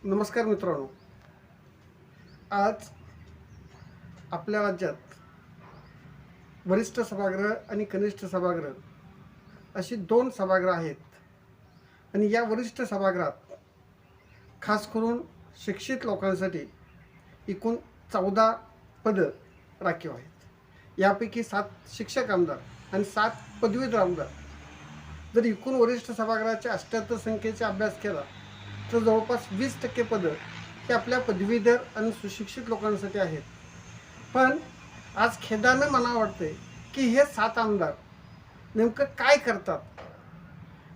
नमस्कार मित्रांनो, आज आपल्या राज्यात वरिष्ठ सभागृह आणि कनिष्ठ सभागृह अशी दोन सभागृह आहेत आणि या वरिष्ठ सभागृहात खास करून शिक्षित लोकांसाठी एकूण 14 पदं राखीव आहेत. यापैकी 7 शिक्षक आमदार आणि 7 पदवीधर आमदार. जर एकूण वरिष्ठ सभागृहाच्या 78 संख्येचा अभ्यास केला तर जवळपास 20% पदं हे आपल्या पदवीधर आणि सुशिक्षित लोकांसाठी आहेत. पण आज खेदानं मला वाटते की हे 7 आमदार नेमकं काय करतात.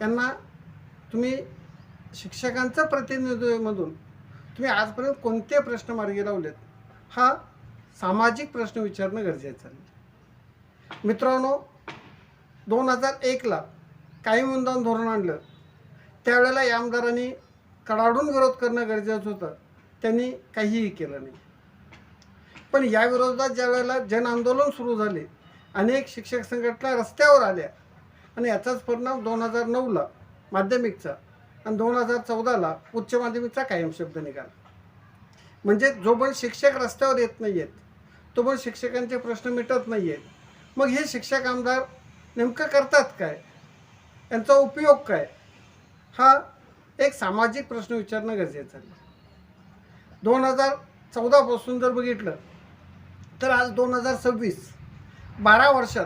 यांना तुम्ही शिक्षकांचं प्रतिनिधित्वामधून तुम्ही आजपर्यंत कोणते प्रश्न मार्गी लावलेत, हा सामाजिक प्रश्न विचारणं गरजेचं आहे. मित्रांनो, 2001ला कायमोंदान धोरण आणलं त्यावेळेला या आमदारांनी कडाडून विरोध करणं गरजेचं होतं. त्यांनी काहीही केलं नाही. पण या विरोधात ज्या वेळेला जन आंदोलन सुरू झाले, अनेक शिक्षक संघटना रस्त्यावर आल्या आणि याचाच परिणाम 2009ला माध्यमिकचा आणि 2014ला उच्च माध्यमिकचा कायम शब्द निघाला. म्हणजे जो पण शिक्षक रस्त्यावर येत नाही आहेत, तो पण शिक्षकांचे प्रश्न मिटत नाही आहेत. मग हे शिक्षक आमदार नेमकं करतात काय, यांचा उपयोग काय, हा एक सामाजिक प्रश्न विचारणं गरजेचं आहे. 2014 पासून जर बघितलं तर आज 2026 12 वर्षात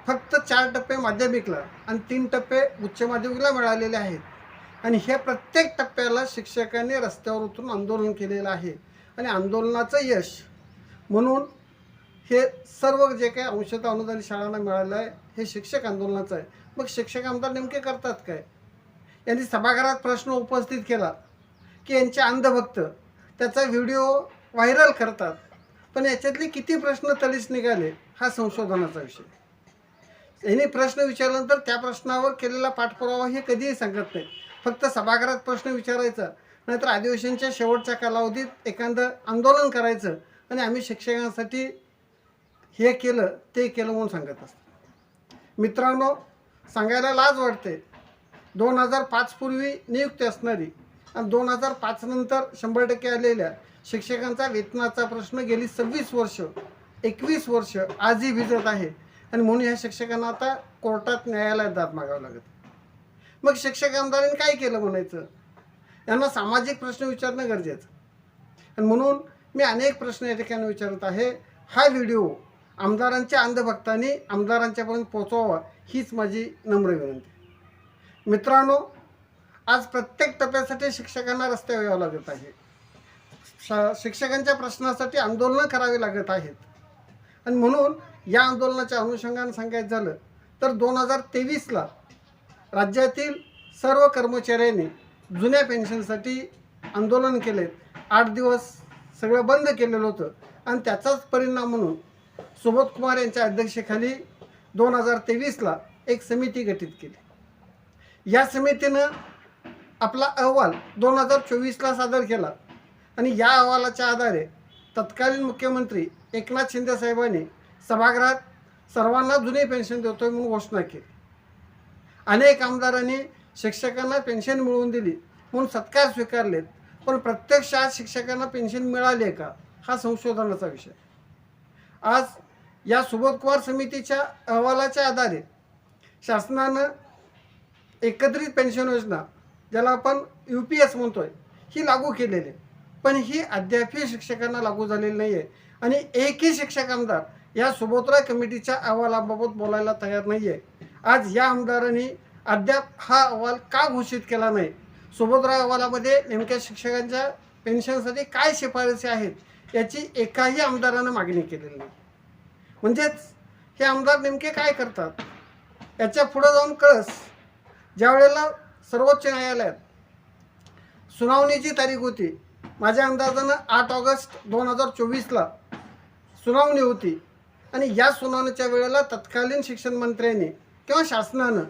फक्त 4 टप्पे माध्यमिकला आणि 3 टप्पे उच्च माध्यमिकला मिळालेले आहेत. आणि हे प्रत्येक टप्प्याला शिक्षकांनी रस्त्यावर उतरून आंदोलन केलेलं आहे आणि आंदोलनाचं यश म्हणून हे सर्व जे काही अंशतः अनुदानित शाळांना मिळालं आहे हे शिक्षक आंदोलनाचं आहे. मग शिक्षक आमदार नेमके करतात काय. यांनी सभागृहात प्रश्न उपस्थित केला की यांचे अंधभक्त त्याचा व्हिडिओ व्हायरल करतात. पण याच्यातले किती प्रश्न तडीस निघाले हा संशोधनाचा विषय. यांनी प्रश्न विचारल्यानंतर त्या प्रश्नावर केलेला पाठपुरावा हे कधीही सांगत नाही. फक्त सभागृहात प्रश्न विचारायचा, नाहीतर अधिवेशनाच्या शेवटच्या कालावधीत एखादं आंदोलन करायचं आणि आम्ही शिक्षकांसाठी हे केलं ते केलं म्हणून सांगत असतात. मित्रांनो, सांगायला लाज वाटते. 2005 पूर्वी नियुक्ती असणारी आणि 2005 नंतर 100% आलेल्या शिक्षकांचा वेतनाचा प्रश्न गेली 21 वर्ष आजही भिजत आहे. आणि म्हणून ह्या शिक्षकांना आता कोर्टात न्यायालयात दाद मागावं लागत. मग शिक्षक आमदारांनी काय केलं म्हणायचं. यांना सामाजिक प्रश्न विचारणं गरजेचं. आणि म्हणून मी अनेक प्रश्न या ठिकाणी विचारत आहे. हा व्हिडिओ आमदारांच्या अंधभक्तांनी आमदारांच्यापर्यंत पोहोचवावा हीच माझी नम्र विनंती. मित्रांनो, आज प्रत्येक टप्प्यासाठी शिक्षकांना रस्त्यावर यावं लागत आहे. शिक्षकांच्या प्रश्नासाठी आंदोलनं करावी लागत आहेत. आणि म्हणून या आंदोलनाच्या अनुषंगाने सांगायचं झालं तर 2023ला राज्यातील सर्व कर्मचाऱ्यांनी जुन्या पेन्शनसाठी आंदोलन केले. 8 दिवस सगळं बंद केलेलं होतं आणि त्याचाच परिणाम म्हणून सुबोध कुमार यांच्या अध्यक्षतेखाली 2023ला एक समिती गठीत केली. या समितीनं आपला अहवाल 2024ला सादर केला आणि या अहवालाच्या आधारे तत्कालीन मुख्यमंत्री एकनाथ शिंदे साहेबांनी सभागृहात सर्वांना जुनी पेन्शन देतोय म्हणून घोषणा केली. अनेक आमदारांनी शिक्षकांना पेन्शन मिळवून दिली म्हणून सत्कार स्वीकारलेत. पण प्रत्यक्षात शिक्षकांना पेन्शन मिळाली का हा संशोधनाचा विषय. आज या सुबोध कुमार समितीच्या अहवालाच्या आधारे शासनानं एकत्रित पेन्शन योजना, ज्याला आपण UPS म्हणतोय, ही लागू केलेली. पण ही अद्यापही शिक्षकांना लागू झालेली नाही आहे. आणि एकही शिक्षक आमदार या सुबोधराव कमिटीच्या अहवालाबाबत बोलायला तयार नाही आहे. आज या आमदारांनी अद्याप हा अहवाल का घोषित केला नाही. सुबोधराव अहवालामध्ये नेमक्या शिक्षकांच्या पेन्शनसाठी काय शिफारसी आहेत याची एकाही आमदारानं मागणी केलेली नाही. म्हणजेच हे आमदार नेमके काय करतात याच्या पुढं जाऊन कळस. ज्या वेळेला सर्वोच्च न्यायालयात सुनावणीची तारीख होती, माझ्या अंदाजानं 8 ऑगस्ट 2024ला सुनावणी होती. आणि या सुनावणीच्या वेळेला तत्कालीन शिक्षण मंत्र्यांनी किंवा शासनानं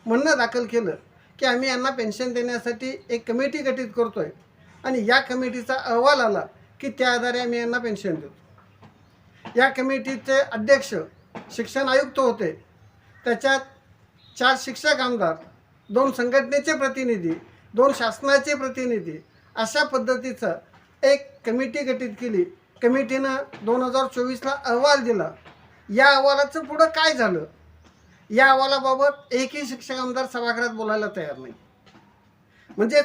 म्हणणं दाखल केलं की आम्ही यांना पेन्शन देण्यासाठी एक कमिटी गठीत करतोय आणि या कमिटीचा अहवाल आला की त्या आधारे आम्ही यांना पेन्शन देतो. या कमिटीचे अध्यक्ष शिक्षण आयुक्त होते. त्याच्यात 4 शिक्षक आमदार, 2 संघटनेचे प्रतिनिधी, 2 शासनाचे प्रतिनिधी अशा पद्धतीचं एक कमिटी गठीत केली. कमिटीनं 2024ला अहवाल दिला. या अहवालाचं पुढं काय झालं, या अहवालाबाबत एकही शिक्षक आमदार सभागृहात बोलायला तयार नाही. म्हणजे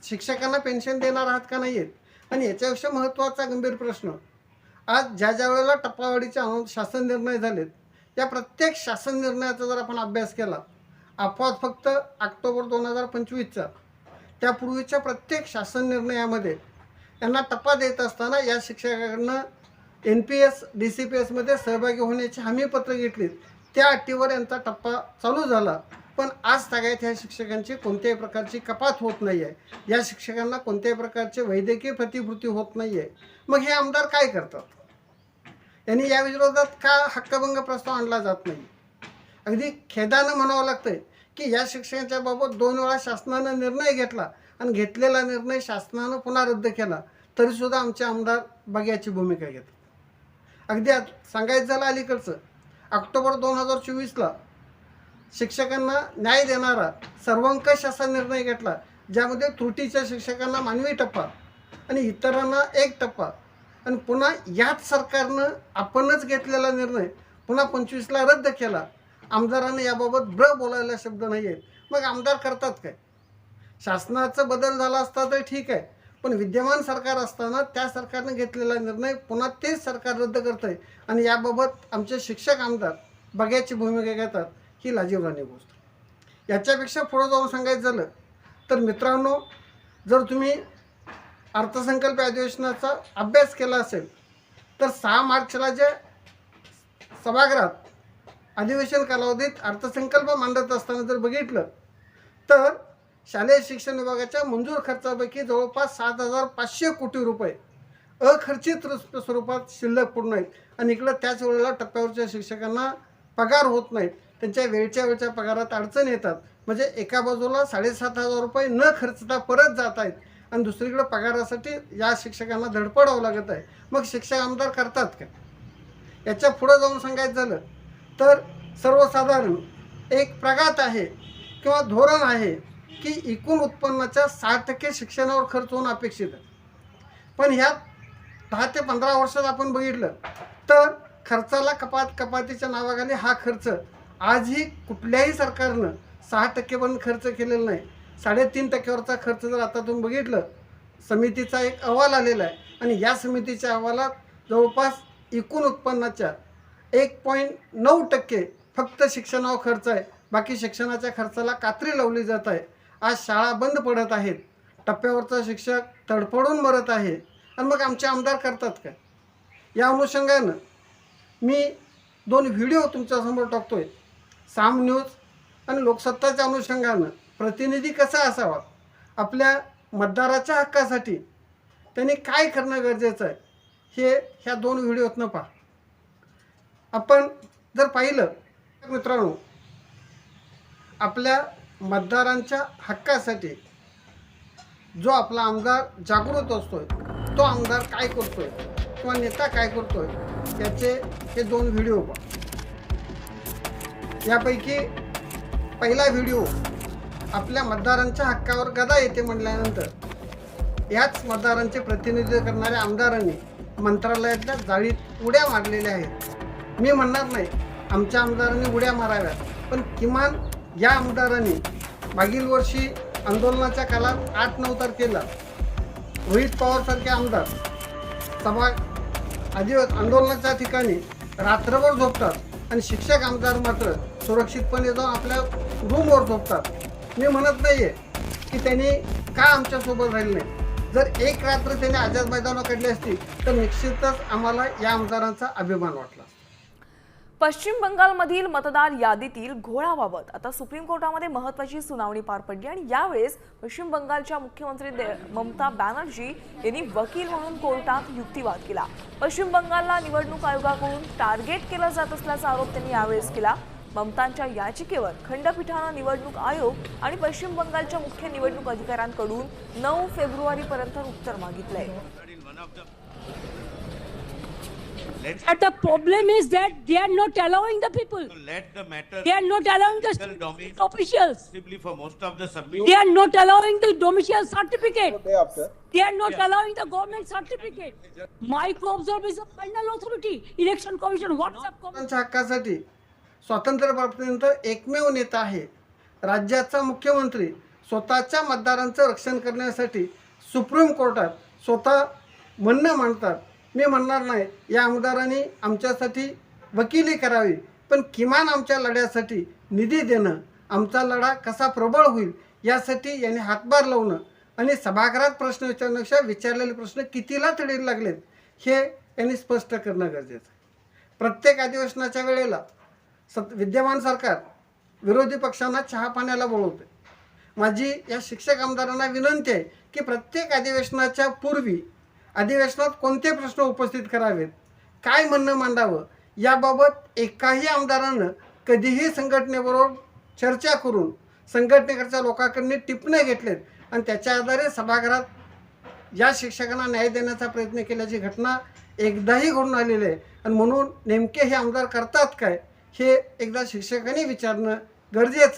शिक्षकांना पेन्शन देणार आहात का नाही आहेत. आणि याच्यापेक्षा महत्त्वाचा गंभीर प्रश्न, आज ज्या वेळेला टप्पावाढीचे शासन निर्णय झालेत, या प्रत्येक शासन निर्णयाचा जर आपण अभ्यास केला, अपवाद फक्त ऑक्टोबर 2025चा, त्यापूर्वीच्या प्रत्येक शासन निर्णयामध्ये यांना टप्पा देत असताना या शिक्षकांना NPS DCPSमध्ये सहभागी होण्याची हमीपत्र घेतलीत. त्या अटीवर यांचा टप्पा चालू झाला. पण आज सगळ्यात ह्या शिक्षकांची कोणत्याही प्रकारची कपात होत नाही आहे. या शिक्षकांना कोणत्याही प्रकारचे वैद्यकीय प्रतिभूती होत नाही आहे. मग हे आमदार काय करतात, यांनी या विरोधात का हक्कभंग प्रस्ताव आणला जात नाही. अगदी खेदानं म्हणावं लागतंय की या शिक्षकांच्या बाबत 2 वेळा शासनानं निर्णय घेतला आणि घेतलेला निर्णय शासनानं पुन्हा रद्द केला, तरीसुद्धा आमचे आमदार बघ्याची भूमिका घेतात. अगदी सांगायचं झालं अलीकडचं, ऑक्टोबर 2024ला शिक्षकांना न्याय देणारा सर्वंकष असा निर्णय घेतला, ज्यामध्ये त्रुटीच्या शिक्षकांना मानवी टप्पा आणि इतरांना 1 टप्पा. आणि पुन्हा याच सरकारनं आपणच घेतलेला निर्णय पुन्हा 25ला रद्द केला. आमदारांनी याबाबत बोलायला शब्द नाही आहेत. मग आमदार करतात काय. शासनाचा बदल झाला असता तर ठीक आहे, पण विद्यमान सरकार असताना त्या सरकारने घेतलेला निर्णय पुन्हा तेच सरकार रद्द करतं आहे. आणि याबाबत आमचे शिक्षक आमदार बघ्याची भूमिका घेतात, ही लाजिरवाणी गोष्ट. याच्यापेक्षा पुढं जाऊन सांगायचं झालं तर मित्रांनो, जर तुम्ही अर्थसंकल्प अधिवेशनाचा अभ्यास केला असेल तर 6 मार्चला जे सभागृहात अधिवेशन कालावधीत अर्थसंकल्प मांडत असताना जर बघितलं तर शालेय शिक्षण विभागाच्या मंजूर खर्चापैकी जवळपास 7,500 कोटी रुपये अखर्चित स्वरूपात शिल्लक पडून आहेत. आणि इकडं त्याच वेळेला टप्प्यावरच्या शिक्षकांना पगार होत नाहीत, त्यांच्या वेळच्या पगारात अडचण येतात. म्हणजे एका बाजूला 7,500 रुपये न खर्चता परत जात आहेत आणि दुसरीकडे पगारासाठी या शिक्षकांना धडपडावं लागत आहे. मग शिक्षक आमदार करतात का. याच्या पुढं जाऊन सांगायचं झालं तर सर्वसाधारण एक प्रघात आहे किंवा धोरण आहे की एकूण उत्पन्नाच्या 60% शिक्षणावर खर्च होणं अपेक्षित आहे. पण ह्या 10 ते 15 वर्षात आपण बघितलं तर खर्चाला कपातीच्या नावाखाली हा खर्च आजही कुठल्याही सरकारनं 6% पण खर्च केलेला नाही. 3.5%वरचा खर्च जर आता तुम्ही बघितलं, समितीचा एक अहवाल आलेला आहे आणि या समितीच्या अहवालात जवळपास एकूण उत्पन्नाच्या 1.9% फक्त शिक्षणावर खर्च आहे. बाकी शिक्षणाच्या खर्चाला कात्री लावली जात आहे. आज शाळा बंद पडत आहेत, टप्प्यावरचा शिक्षक तडफडून मरत आहे. आणि मग आमचे आमदार करतात काय. या अनुषंगानं मी 2 व्हिडिओ तुमच्यासमोर टाकतोय. साम न्यूज आणि लोकसत्ताच्या अनुषंगानं प्रतिनिधी कसा असावा, आपल्या मतदाराच्या हक्कासाठी त्यांनी काय करणं गरजेचं आहे, हे ह्या 2 व्हिडिओतनं पहा. आपण जर पाहिलं मित्रांनो, आपल्या मतदारांच्या हक्कासाठी जो आपला आमदार जागृत असतोय, तो आमदार काय करतोय किंवा नेता काय करतोय, याचे हे 2 व्हिडिओ पहा. यापैकी पहिला व्हिडिओ आपल्या मतदारांच्या हक्कावर गदा येते म्हटल्यानंतर याच मतदारांचे प्रतिनिधित्व करणाऱ्या आमदारांनी मंत्रालयातल्या जाळीत उड्या मारलेल्या आहेत. मी म्हणणार नाही आमच्या आमदारांनी उड्या माराव्यात, पण किमान या आमदारांनी मागील वर्षी आंदोलनाच्या काळात 8-9 तारखेला रोहित पवारसारखे आमदार आंदोलनाच्या ठिकाणी रात्रभर झोपतात आणि शिक्षक आमदार मात्र सुरक्षितपणे जाऊन आपल्या रूमवर झोपतात. मी म्हणत नाही आहे की त्यांनी का आमच्यासोबत राहिले नाही. जर एक रात्र त्यांनी आझाद मैदानावर काढली असती तर निश्चितच आम्हाला या आमदारांचा अभिमान वाटला. पश्चिम बंगालमधील मतदार यादीतील घोळाबाबत आता सुप्रीम कोर्टामध्ये महत्त्वाची सुनावणी पार पडली आणि यावेळेस पश्चिम बंगालच्या मुख्यमंत्री ममता बॅनर्जी यांनी वकील म्हणून कोर्टात युक्तिवाद केला. पश्चिम बंगालला निवडणूक आयोगाकडून टार्गेट केलं जात असल्याचा आरोप त्यांनी यावेळेस केला. ममतांच्या याचिकेवर खंडपीठानं निवडणूक आयोग आणि पश्चिम बंगालच्या मुख्य निवडणूक अधिकाऱ्यांकडून 9 फेब्रुवारीपर्यंत उत्तर मागितलंय. That the problem is that they are not allowing the people. to let the matter They are not allowing the legal domain officials. possibly for most of the submission. They are not allowing the domicile certificate. Day after. They are not allowing the government certificate. Micro-observe is a final authority. Election Commission, WhatsApp commission. त्यांच्या हक्कासाठी स्वातंत्र्यप्राप्तीनंतर एकमेव नेता आहे. राज्याचा मुख्यमंत्री स्वतःच्या मतदारांचं रक्षण करण्यासाठी सुप्रीम कोर्टात स्वतः म्हणणं मांडतात. मी म्हणणार नाही या आमदारांनी आमच्यासाठी वकिली करावी, पण किमान आमच्या लढ्यासाठी निधी देणं, आमचा लढा कसा प्रबळ होईल यासाठी यांनी हातभार लावणं आणि सभागृहात प्रश्न विचारण्यापेक्षा विचारलेले प्रश्न कितीला तडीला लागलेत हे यांनी स्पष्ट करणं गरजेचं आहे. प्रत्येक अधिवेशनाच्या वेळेला विद्यमान सरकार विरोधी पक्षांना चहा पाण्याला बोलवते. माझी या शिक्षक आमदारांना विनंती आहे की प्रत्येक अधिवेशनाच्या पूर्वी अधिवेशनात कोणते प्रश्न उपस्थित करावेत, काय म्हणणं मांडावं याबाबत एकाही आमदारानं कधीही संघटनेबरोबर चर्चा करून संघटनेकडच्या लोकांकडून टिपणे घेतलेत आणि त्याच्या आधारे सभागृहात या शिक्षकांना न्याय देण्याचा प्रयत्न केल्याची घटना एकदाही घडून आलेली आहे. आणि म्हणून नेमके हे आमदार करतात काय हे एकदा शिक्षकांनी विचारणं गरजेचं आहे.